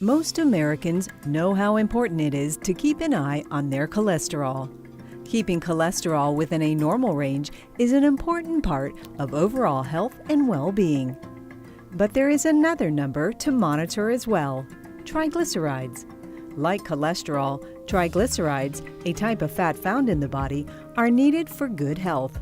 Most Americans know how important it is to keep an eye on their cholesterol. Keeping cholesterol within a normal range is an important part of overall health and well-being. But there is another number to monitor as well: triglycerides. Like cholesterol, triglycerides, a type of fat found in the body, are needed for good health.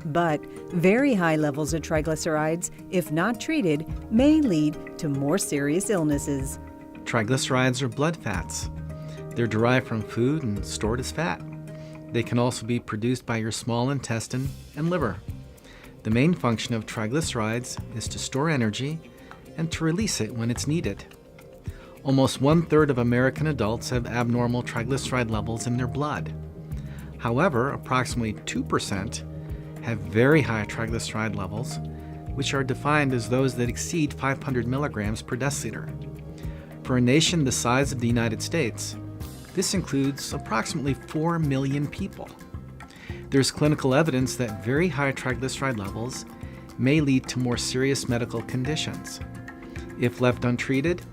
But very high levels of triglycerides, if not treated, may lead to more serious illnesses. Triglycerides are blood fats. They're derived from food and stored as fat. They can also be produced by your small intestine and liver. The main function of triglycerides is to store energy and to release it when it's needed. Almost 1/3 of American adults have abnormal triglyceride levels in their blood. However, approximately 2% have very high triglyceride levels, which are defined as those that exceed 500 milligrams per deciliter. For a nation the size of the United States, this includes approximately 4 million people. There's clinical evidence that very high triglyceride levels may lead to more serious medical conditions. If left untreated,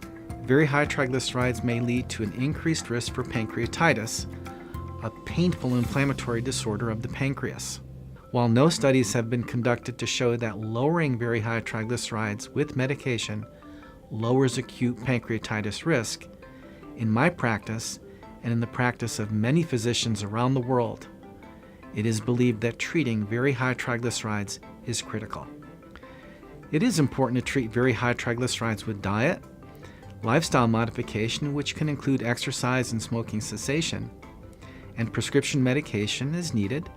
very high triglycerides may lead to an increased risk for pancreatitis, a painful inflammatory disorder of the pancreas. While no studies have been conducted to show that lowering very high triglycerides with medication lowers acute pancreatitis risk, in my practice and in the practice of many physicians around the world, it is believed that treating very high triglycerides is critical. It is important to treat very high triglycerides with diet, lifestyle modification, which can include exercise and smoking cessation, and prescription medication is needed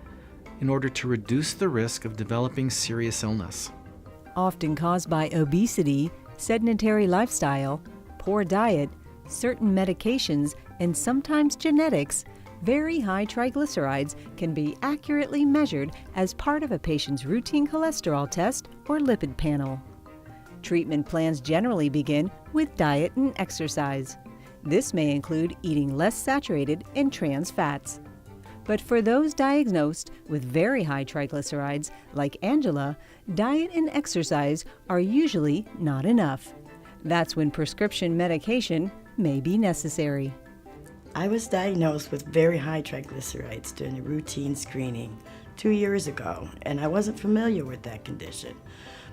in order to reduce the risk of developing serious illness. Often caused by obesity, sedentary lifestyle, poor diet, certain medications, and sometimes genetics, very high triglycerides can be accurately measured as part of a patient's routine cholesterol test or lipid panel. Treatment plans generally begin with diet and exercise. This may include eating less saturated and trans fats. But for those diagnosed with very high triglycerides, like Angela, diet and exercise are usually not enough. That's when prescription medication may be necessary. I was diagnosed with very high triglycerides during a routine screening 2 years ago, and I wasn't familiar with that condition.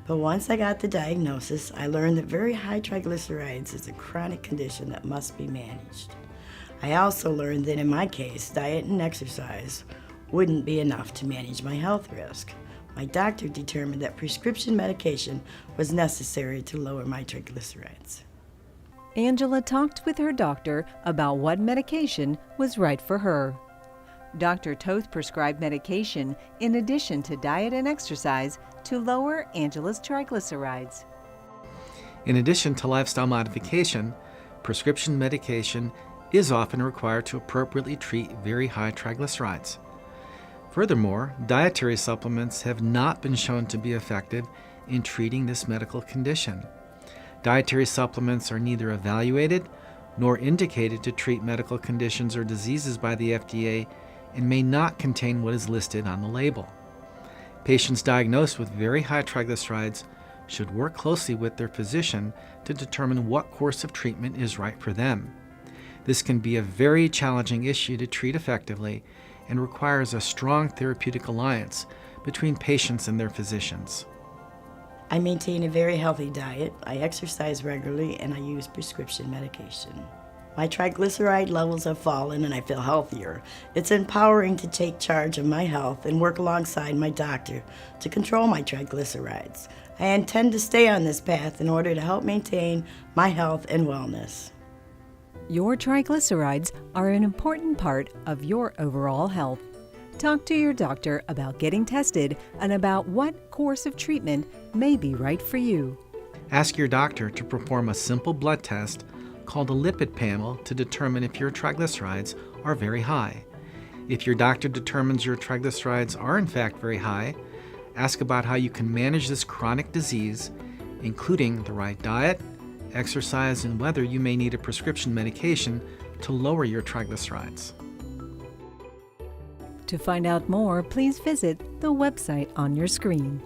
But once I got the diagnosis, I learned that very high triglycerides is a chronic condition that must be managed. I also learned that in my case, diet and exercise wouldn't be enough to manage my health risk. My doctor determined that prescription medication was necessary to lower my triglycerides. Angela talked with her doctor about what medication was right for her. Dr. Toth prescribed medication in addition to diet and exercise to lower Angela's triglycerides. In addition to lifestyle modification, prescription medication is often required to appropriately treat very high triglycerides. Furthermore, dietary supplements have not been shown to be effective in treating this medical condition. Dietary supplements are neither evaluated nor indicated to treat medical conditions or diseases by the FDA and may not contain what is listed on the label. Patients diagnosed with very high triglycerides should work closely with their physician to determine what course of treatment is right for them. This can be a very challenging issue to treat effectively and requires a strong therapeutic alliance between patients and their physicians. I maintain a very healthy diet, I exercise regularly, and I use prescription medication. My triglyceride levels have fallen and I feel healthier. It's empowering to take charge of my health and work alongside my doctor to control my triglycerides. I intend to stay on this path in order to help maintain my health and wellness. Your triglycerides are an important part of your overall health. Talk to your doctor about getting tested and about what course of treatment may be right for you. Ask your doctor to perform a simple blood test called a lipid panel to determine if your triglycerides are very high. If your doctor determines your triglycerides are in fact very high, ask about how you can manage this chronic disease, including the right diet, exercise, and whether you may need a prescription medication to lower your triglycerides. To find out more, please visit the website on your screen.